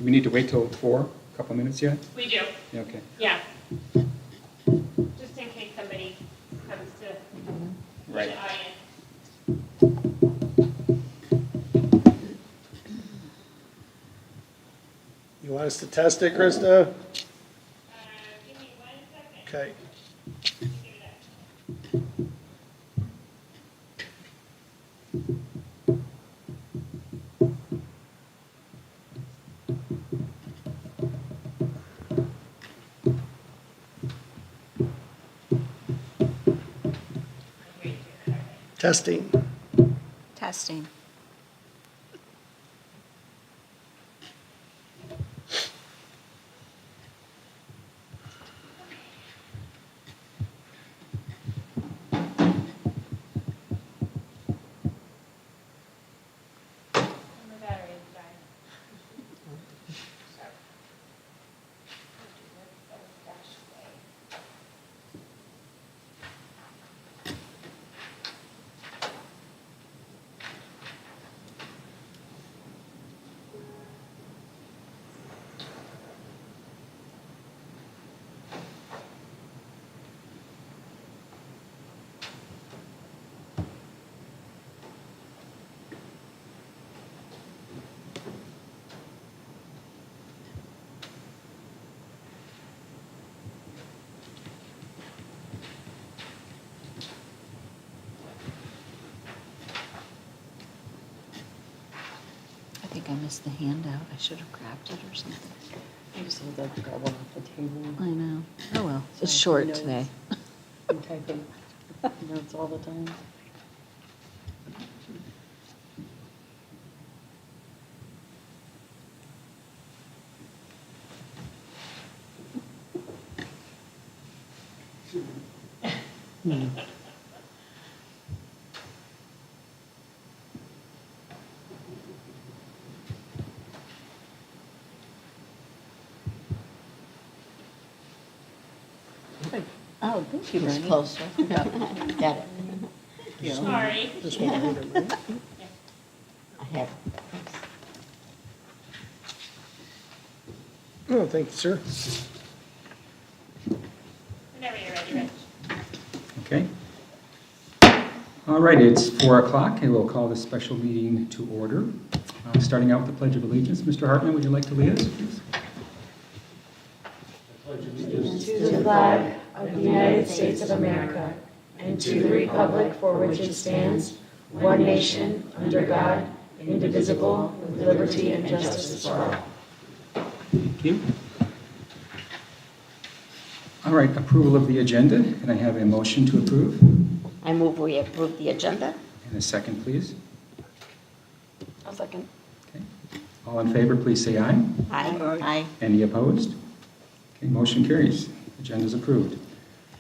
we need to wait till 4, a couple minutes yet? We do, Yeah, okay. yeah. Just in case somebody comes to Right. the audience. You want us to test it, Krista? Give me 1 second. Okay. Give it up. Testing. Testing. And the battery is dying. So. Dash away. I think I missed the handout. I should have grabbed it or something. I just had that grab one off the table. I know. Oh well, it's Sorry, short notes. today. I'm typing notes all the time. Oh, thank you, Bernie. Closer. Yeah, got it. You know, Sorry. Just want to read it, right? I have. Oh, thank you, sir. Whenever you're ready, Rich. Okay. All right, it's 4 o'clock, and we'll call this special meeting to order. Starting out with the Pledge of Allegiance. Mr. Hartman, would you like to lead us, please? To the flag of the United States of America and to the republic for which it stands, one nation, under God, indivisible, with liberty and justice for all. Thank you. All right, approval of the agenda. Can I have a motion to approve? I move we approve the agenda. And a second, please. I'll second. Okay. All in favor, please say aye. Aye. Aye. Any opposed? Okay, motion carries. Agenda's approved.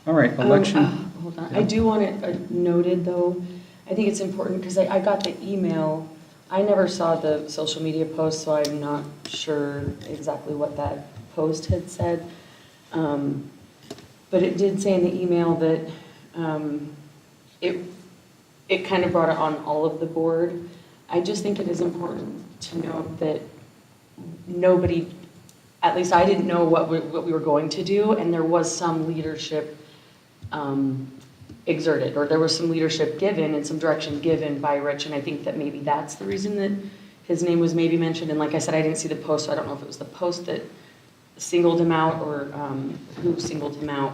All right, election. Hold on, I do want it noted though, I think it's important because I got the email. I never saw the social media post, so I'm not sure exactly what that post had said. But it did say in the email that it kind of brought it on all of the board. I just think it is important to note that nobody, at least I didn't know what we were going to do, and there was some leadership exerted, or there was some leadership given and some direction given by Rich, and I think that maybe that's the reason that his name was maybe mentioned. And like I said, I didn't see the post, so I don't know if it was the post that singled him out or who singled him out.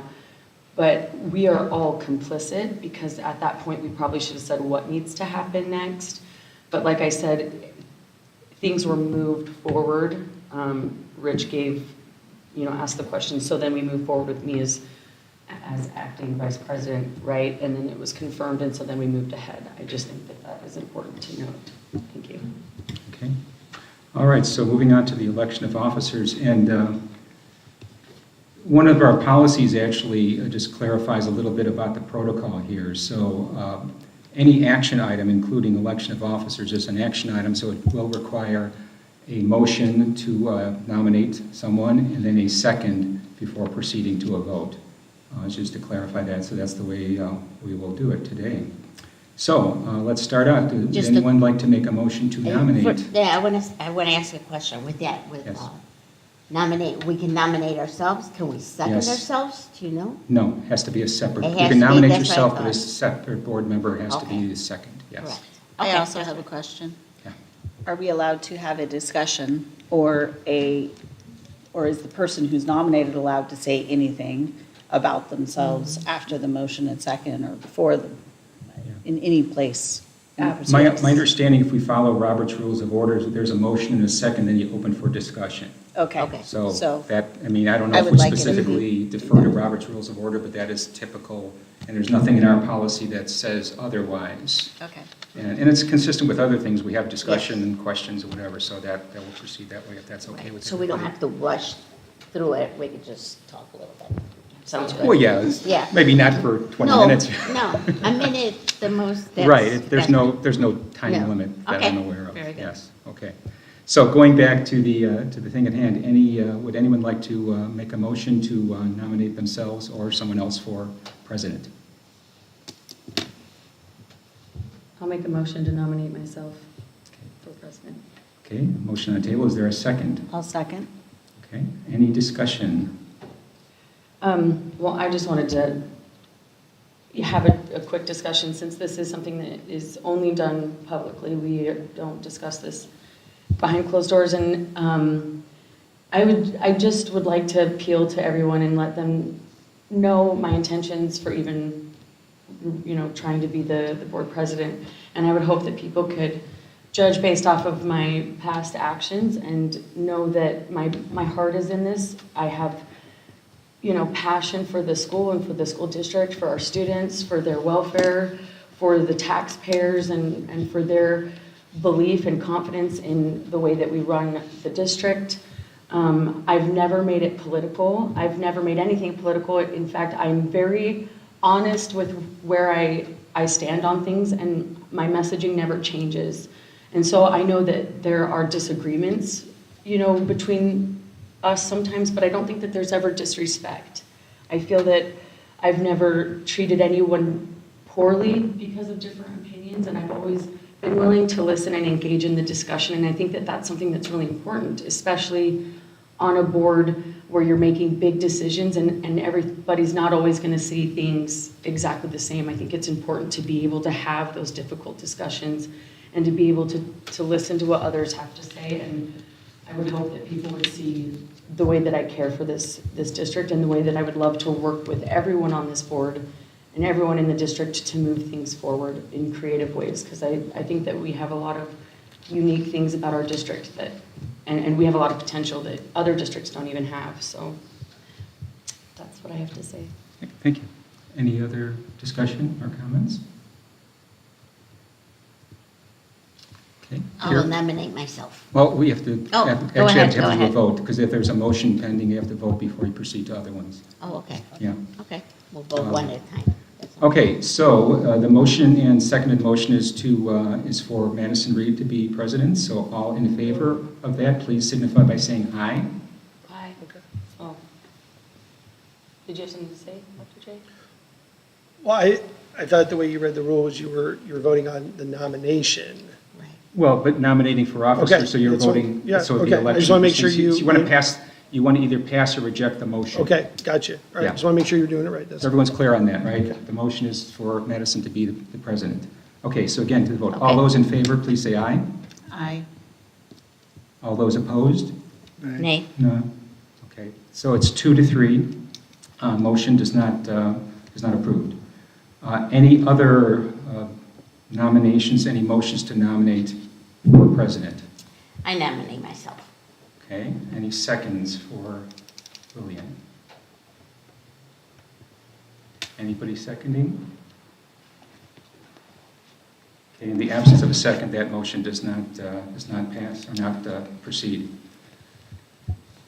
But we are all complicit because at that point we probably should have said what needs to happen next. But like I said, things were moved forward. Rich gave, asked the question, so then we moved forward with me as acting vice president, right? And then it was confirmed, and so then we moved ahead. I just think that is important to note. Thank you. Okay. All right, so moving on to the election of officers. And one of our policies actually just clarifies a little bit about the protocol here. So any action item, including election of officers, is an action item, so it will require a motion to nominate someone and then a second before proceeding to a vote. Just to clarify that, so that's the way we will do it today. So let's start out. Does Just anyone like to make a motion to nominate? Yeah, I want to ask a question with that, Yes. nominate, we can nominate ourselves, can we second Yes. ourselves, do you know? No, it has to be a separate. It You has can to be, nominate that's what I yourself, but a thought. separate board member has to be Okay. the second, yes. Correct. I Okay, also that's have a fine. question. Yeah. Are we allowed to have a discussion or is the person who's nominated allowed to say anything about themselves after the motion and second or before them, in any place? in the My proceedings? understanding, if we follow Robert's Rules of Order, is that there's a motion and a second, then you open for discussion. Okay. Okay. So that, I mean, I don't know I if we would like it. specifically defer to Robert's Rules of Order, but that is typical, and there's nothing in our policy that says otherwise. Okay. And it's consistent with other things. We have discussion and questions or whatever, so that will proceed that way if that's okay with So we don't everybody. have to rush through it, we could just talk a little bit. Sounds good. Well, yeah, Yeah. maybe not for 20 No, minutes. no, a minute, the most, that's. Right, there's that's- no time No. limit that I'm Okay. aware of. Very good. Yes, okay. So going back to the thing at hand, would anyone like to make a motion to nominate themselves or someone else for president? I'll make a motion to nominate myself for president. Okay, motion on the table, is there a second? I'll second. Okay, any discussion? Well, I just wanted to have a quick discussion, since this is something that is only done publicly. We don't discuss this behind closed doors, and I just would like to appeal to everyone and let them know my intentions for even, trying to be the board president. And I would hope that people could judge based off of my past actions and know that my heart is in this. I have passion for the school and for the school district, for our students, for their welfare, for the taxpayers, and for their belief and confidence in the way that we run the district. I've never made it political. I've never made anything political. In fact, I'm very honest with where I stand on things, and my messaging never changes. And so I know that there are disagreements, between us sometimes, but I don't think that there's ever disrespect. I feel that I've never treated anyone poorly because of different opinions, and I've always been willing to listen and engage in the discussion, and I think that that's something that's really important, especially on a board where you're making big decisions and everybody's not always going to see things exactly the same. I think it's important to be able to have those difficult discussions and to be able to listen to what others have to say, and I would hope that people would see the way that I care for this district and the way that I would love to work with everyone on this board and everyone in the district to move things forward in creative ways, because I think that we have a lot of unique things about our district and we have a lot of potential that other districts don't even have. So that's what I have to say. Thank you. Any other discussion or comments? Okay. I Here- will nominate myself. Well, we have to, Oh, actually go ahead, have to go have a ahead. vote, because if there's a motion pending, you have to vote before you proceed to other ones. Oh, okay, Yeah. okay, we'll vote one at a time. That's all. Okay, so the motion and seconded motion is for Madison Reed to be president. So all in favor of that, please signify by saying aye. Bye. Oh. Did you have something to say, Dr. J? Well, I thought the way you read the rules, you were voting on the nomination. Right. Well, but nominating for officer, Okay, so you're that's what- voting, yeah, so the okay. I election. just wanna make sure proceeds. you- want to pass, you want to either pass or reject the motion. Okay, gotcha. All right, Yeah. just want to make sure you're doing it right. That's So everyone's clear on that, right? The motion is for Madison to be the president. Okay, so again, to the vote. All Okay. those in favor, please say aye. Aye. All those opposed? Nay? No. Okay, so it's 2-3. Motion is not approved. Any other nominations, any motions to nominate for president? I nominate myself. Okay, any seconds for Lillian? Anybody seconding? Okay, in the absence of a second, that motion does not pass or not proceed.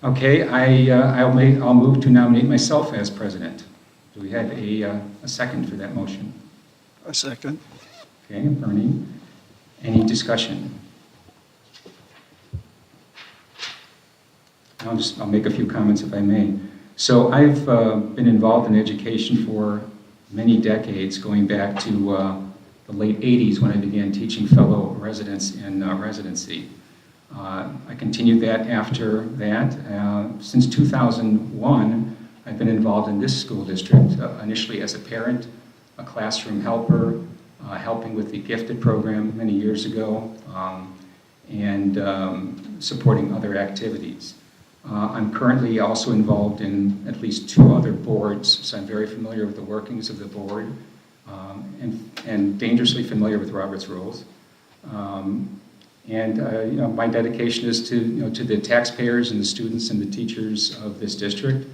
Okay, I'll move to nominate myself as president. Do we have a second for that motion? A second. Okay, Bernie. Any discussion? I'll make a few comments if I may. So I've been involved in education for many decades, going back to the late 80s when I began teaching fellow residents in residency. I continued that after that. Since 2001, I've been involved in this school district, initially as a parent, a classroom helper, helping with the gifted program many years ago, and supporting other activities. I'm currently also involved in at least 2 other boards, so I'm very familiar with the workings of the board, and dangerously familiar with Robert's rules. My dedication is to the taxpayers and the students and the teachers of this district,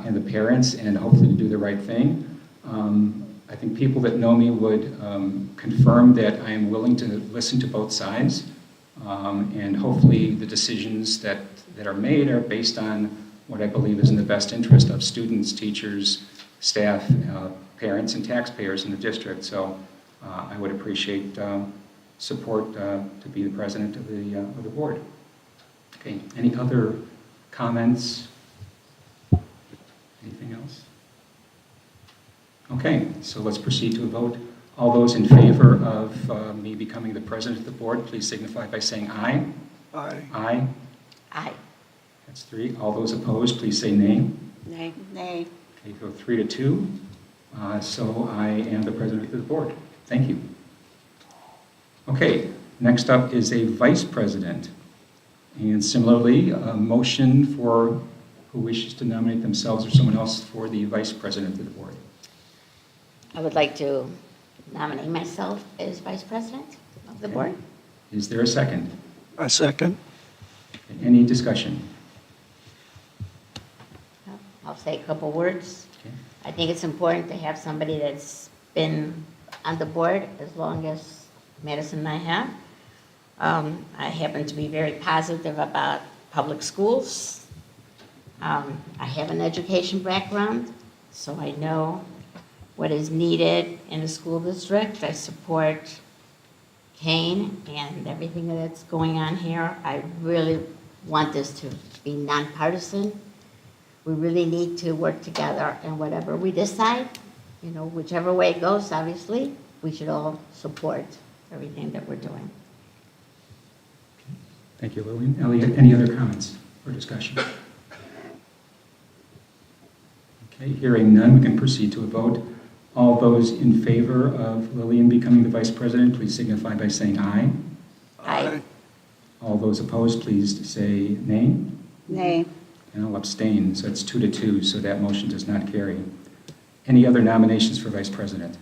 and the parents, and hopefully to do the right thing. I think people that know me would confirm that I am willing to listen to both sides, and hopefully the decisions that are made are based on what I believe is in the best interest of students, teachers, staff, parents, and taxpayers in the district. So I would appreciate support to be the president of the board. Okay, any other comments? Anything else? Okay, so let's proceed to a vote. All those in favor of me becoming the president of the board, please signify by saying aye. Aye. Aye. Aye. That's 3. All those opposed, please say nay. Nay. Nay. Okay, go 3-2. So I am the president of the board. Thank you. Okay, next up is a vice president. And similarly, a motion for who wishes to nominate themselves or someone else for the vice president of the board. I would like to nominate myself as vice president of the board. Is there a second? A second. Okay, any discussion? I'll say a couple words. Okay. I think it's important to have somebody that's been on the board as long as Madison and I have. I happen to be very positive about public schools. I have an education background, so I know what is needed in the school district. I support Kane and everything that's going on here. I really want this to be nonpartisan. We really need to work together, and whatever we decide, whichever way it goes, obviously, we should all support everything that we're doing. Thank you, Lillian. Elliot, any other comments or discussion? Okay, hearing none, we can proceed to a vote. All those in favor of Lillian becoming the vice president, please signify by saying aye. Aye. All those opposed, please say nay. Nay. And I'll abstain, so it's 2-2, so that motion does not carry. Any other nominations for vice president?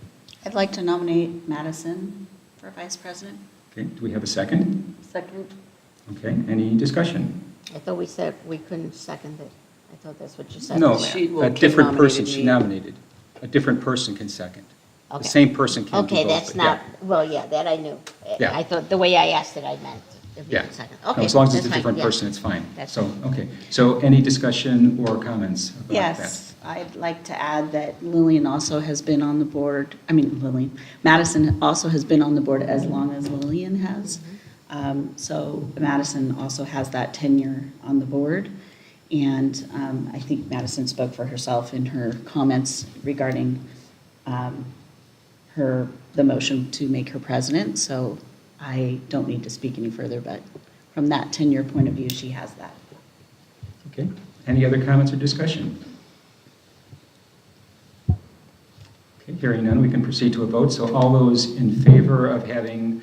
I'd like to nominate Madison for vice president. Okay, do we have a second? Second. Okay, any discussion? I thought we said we couldn't second it. I thought that's what you said. No, earlier. a different person she nominated. A different person can second. The Okay. same person can do both. Okay, that's but not, yeah. well, yeah, that I knew. Yeah. I thought, the way I asked it, I meant if you Yeah. could second. No, Okay. as long as it's a that's fine, different yeah. person, it's fine. That's So, okay. So any discussion or comments about that? Yes, I'd like to add that Lillian also has been on the board, Madison also has been on the board as long as Lillian has. So Madison also has that tenure on the board. And I think Madison spoke for herself in her comments regarding the motion to make her president. So I don't need to speak any further, but from that tenure point of view, she has that. Okay. Any other comments or discussion? Okay, hearing none, we can proceed to a vote. So all those in favor of having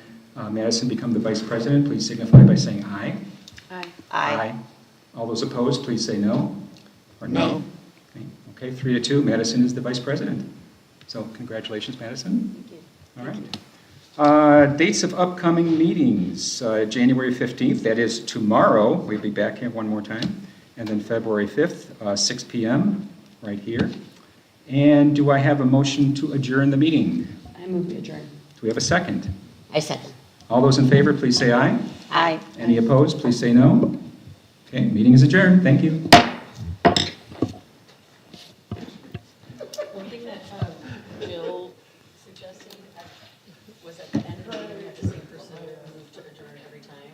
Madison become the vice president, please signify by saying aye. Aye. All those opposed, please say no. Or no. Okay, 3-2, Madison is the vice president. So congratulations, Madison. Thank you. All right. Dates of upcoming meetings, January 15th, that is tomorrow, we'll be back here one more time, and then February 5th, 6 p.m., right here. And do I have a motion to adjourn the meeting? I move we adjourn. Do we have a second? I second. All those in favor, please say aye. Aye. Any opposed, please say no. Okay, meeting is adjourned. Thank you. One thing that Jill suggested was at the end of the meeting, we have the same person move to adjourn every time.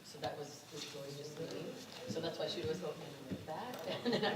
So that was Joy just leaving. So that's why she was hoping with that. And then I